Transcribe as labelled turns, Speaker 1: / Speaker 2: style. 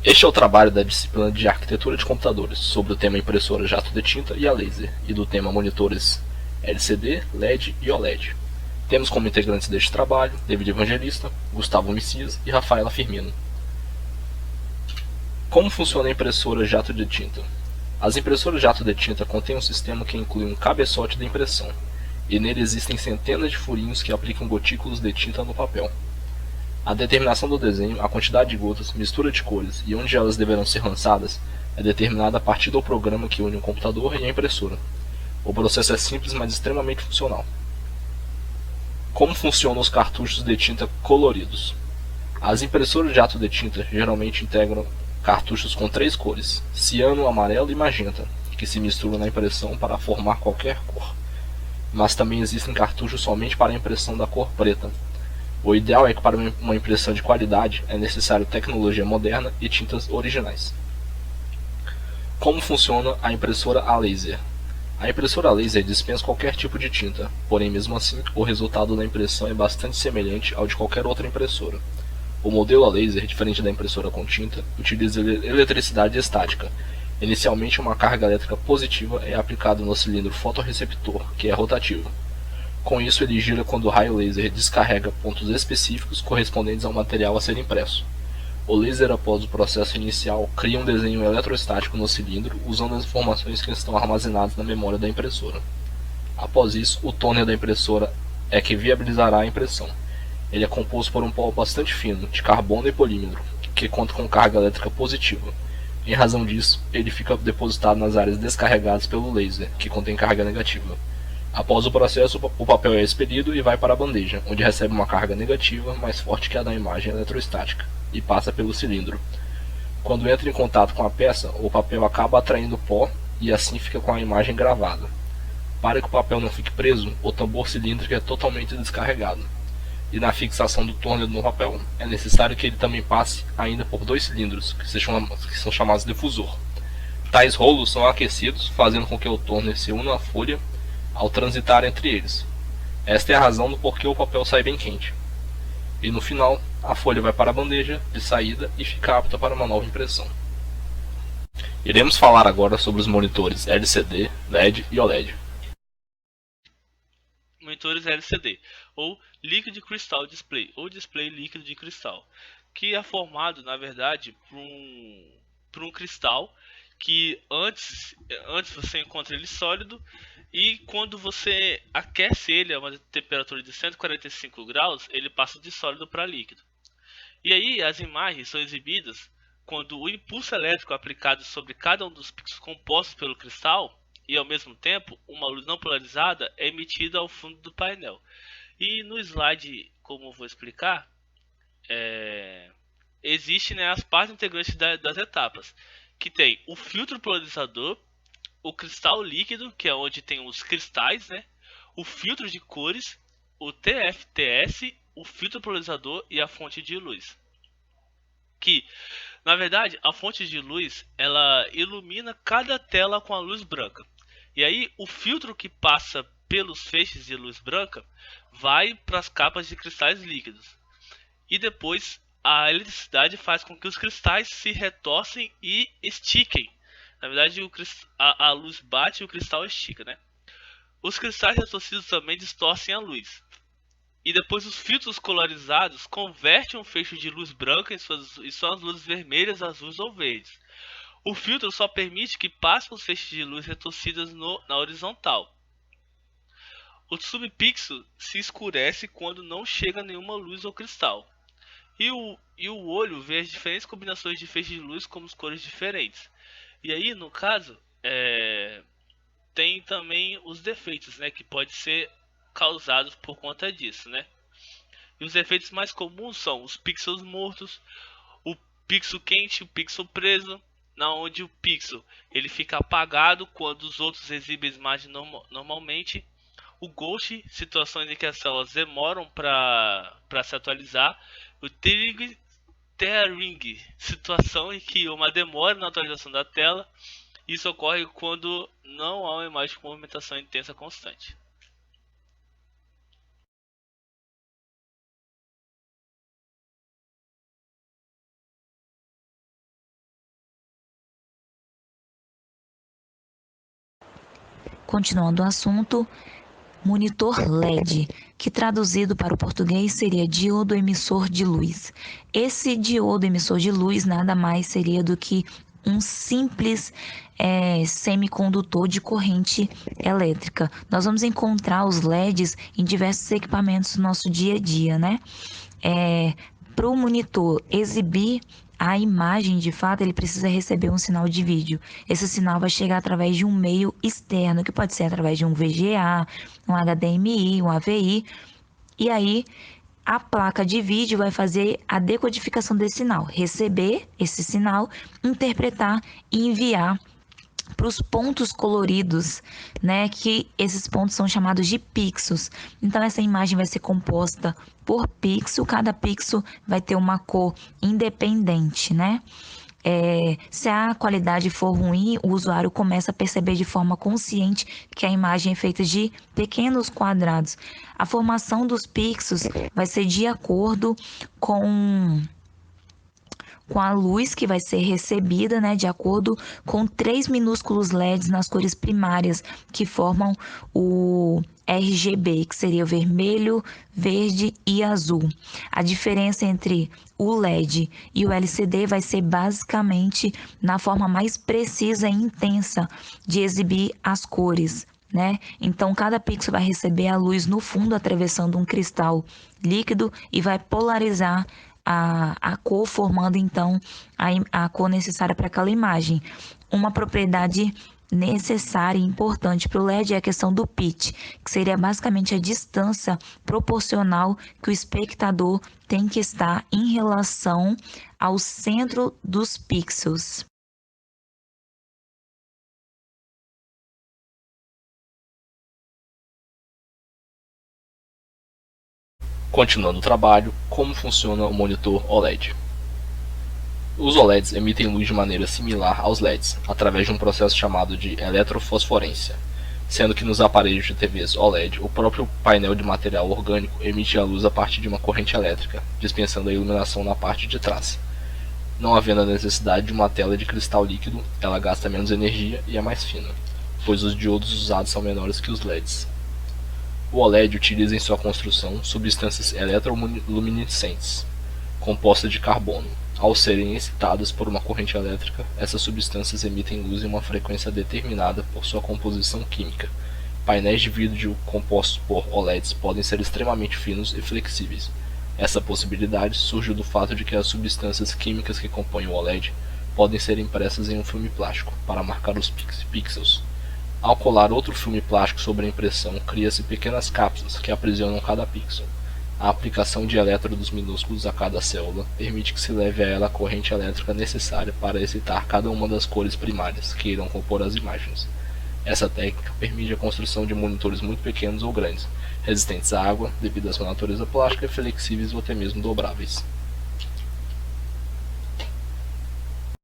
Speaker 1: Este é o trabalho da disciplina de Arquitetura de Computadores, sobre o tema impressora jato de tinta e a laser, e do tema monitores LCD, LED e OLED. Temos como integrantes deste trabalho David Evangelista, Gustavo Messias e Rafaela Firmino. Como funciona a impressora jato de tinta? As impressoras jato de tinta contêm um sistema que inclui um cabeçote de impressão, e nele existem centenas de furinhos que aplicam gotículos de tinta no papel. A determinação do desenho, a quantidade de gotas, mistura de cores e onde elas deverão ser lançadas é determinada a partir do programa que une o computador e a impressora. O processo é simples, mas extremamente funcional. Como funcionam os cartuchos de tinta coloridos? As impressoras de jato de tinta geralmente integram cartuchos com três cores, ciano, amarelo e magenta, que se misturam na impressão para formar qualquer cor. Mas também existem cartuchos somente para a impressão da cor preta. O ideal é que para uma impressão de qualidade é necessário tecnologia moderna e tintas originais. Como funciona a impressora a laser? A impressora a laser dispensa qualquer tipo de tinta, porém mesmo assim o resultado da impressão é bastante semelhante ao de qualquer outra impressora. O modelo a laser, diferente da impressora com tinta, utiliza eletricidade estática. Inicialmente, uma carga elétrica positiva é aplicada no cilindro fotorreceptor, que é rotativo. Com isso, ele gira quando o raio laser descarrega pontos específicos correspondentes ao material a ser impresso. O laser, após o processo inicial, cria um desenho eletrostático no cilindro usando as informações que estão armazenadas na memória da impressora. Após isso, o toner da impressora é que viabilizará a impressão. Ele é composto por um pó bastante fino, de carbono e polímero, que conta com carga elétrica positiva. Em razão disso, ele fica depositado nas áreas descarregadas pelo laser, que contém carga negativa. Após o processo, o papel é expelido e vai para a bandeja, onde recebe uma carga negativa mais forte que a da imagem eletrostática, e passa pelo cilindro. Quando entra em contato com a peça, o papel acaba atraindo pó e assim fica com a imagem gravada. Para que o papel não fique preso, o tambor cilíndrico é totalmente descarregado. E na fixação do torno no papel, é necessário que ele também passe ainda por dois cilindros, que são chamados de difusor. Tais rolos são aquecidos, fazendo com que o torno se una à folha ao transitar entre eles. Esta é a razão do porquê o papel sai bem quente. E no final, a folha vai para a bandeja de saída e fica apta para uma nova impressão. Iremos falar agora sobre os monitores LCD, LED e OLED.
Speaker 2: Monitores LCD, ou Liquid Crystal Display, ou display líquido de cristal, que é formado, na verdade, por um cristal que antes você encontra ele sólido, e quando você aquece ele a uma temperatura de 145 graus, ele passa de sólido para líquido. E aí as imagens são exibidas quando o impulso elétrico aplicado sobre cada um dos pixels compostos pelo cristal e ao mesmo tempo uma luz não polarizada é emitida ao fundo do painel. E no slide, como eu vou explicar, existe, né, as partes integrantes das etapas, que tem o filtro polarizador, o cristal líquido, que é onde tem os cristais, né, o filtro de cores, o TFTS, o filtro polarizador e a fonte de luz. Que, na verdade, a fonte de luz ela ilumina cada tela com a luz branca. E aí o filtro que passa pelos feixes de luz branca vai para as capas de cristais líquidos. E depois a eletricidade faz com que os cristais se retorcem e estiquem. Na verdade, a luz bate e o cristal estica, né? Os cristais retorcidos também distorcem a luz. E depois os filtros colorizados convertem um feixe de luz branca em suas luzes vermelhas, azuis ou verdes. O filtro só permite que passem os feixes de luz retorcidas na horizontal. O subpixel se escurece quando não chega nenhuma luz ou cristal. E o olho vê as diferentes combinações de feixes de luz como cores diferentes. E aí, no caso, tem também os defeitos, né, que pode ser causados por conta disso, né? E os efeitos mais comuns são os pixels mortos, o pixel quente, o pixel preso, na onde o pixel ele fica apagado quando os outros exibem a imagem normalmente. O ghost, situações em que as células demoram para se atualizar. O tearing, situação em que uma demora na atualização da tela. Isso ocorre quando não há uma imagem com movimentação intensa constante.
Speaker 3: Continuando o assunto, monitor LED, que traduzido para o português seria diodo emissor de luz. Esse diodo emissor de luz nada mais seria do que um simples semicondutor de corrente elétrica. Nós vamos encontrar os LEDs em diversos equipamentos do nosso dia a dia, né? Para o monitor exibir a imagem, de fato, ele precisa receber um sinal de vídeo. Esse sinal vai chegar através de um meio externo, que pode ser através de um VGA, um HDMI, um AVI. E aí, a placa de vídeo vai fazer a decodificação desse sinal, receber esse sinal, interpretar e enviar para os pontos coloridos, né? Que esses pontos são chamados de pixels. Então, essa imagem vai ser composta por pixel, cada pixel vai ter uma cor independente, né? Se a qualidade for ruim, o usuário começa a perceber de forma consciente que a imagem é feita de pequenos quadrados. A formação dos pixels vai ser de acordo com a luz que vai ser recebida, né, de acordo com 3 minúsculos LEDs nas cores primárias que formam o RGB, que seria o vermelho, verde e azul. A diferença entre o LED e o LCD vai ser basicamente na forma mais precisa e intensa de exibir as cores, né? Então, cada pixel vai receber a luz no fundo atravessando um cristal líquido e vai polarizar a cor, formando então a cor necessária para aquela imagem. Uma propriedade necessária e importante para o LED é a questão do pitch, que seria basicamente a distância proporcional que o espectador tem que estar em relação ao centro dos pixels.
Speaker 1: Continuando o trabalho, como funciona o monitor OLED. Os OLEDs emitem luz de maneira similar aos LEDs, através de um processo chamado de eletrofosforência, sendo que nos aparelhos de TVs OLED, o próprio painel de material orgânico emite a luz a partir de uma corrente elétrica, dispensando a iluminação na parte de trás. Não havendo a necessidade de uma tela de cristal líquido, ela gasta menos energia e é mais fina, pois os diodos usados são menores que os LEDs. O OLED utiliza em sua construção substâncias eletroluminescentes, compostas de carbono. Ao serem excitadas por uma corrente elétrica, essas substâncias emitem luz em uma frequência determinada por sua composição química. Painéis de vídeo compostos por OLEDs podem ser extremamente finos e flexíveis. Essa possibilidade surge do fato de que as substâncias químicas que compõem o OLED podem ser impressas em um filme plástico para marcar os pixels. Ao colar outro filme plástico sobre a impressão, cria-se pequenas cápsulas que aprisionam cada pixel. A aplicação de elétrodos minúsculos a cada célula permite que se leve a ela a corrente elétrica necessária para excitar cada uma das cores primárias que irão compor as imagens. Essa técnica permite a construção de monitores muito pequenos ou grandes, resistentes à água devido à sua natureza plástica e flexíveis ou até mesmo dobráveis.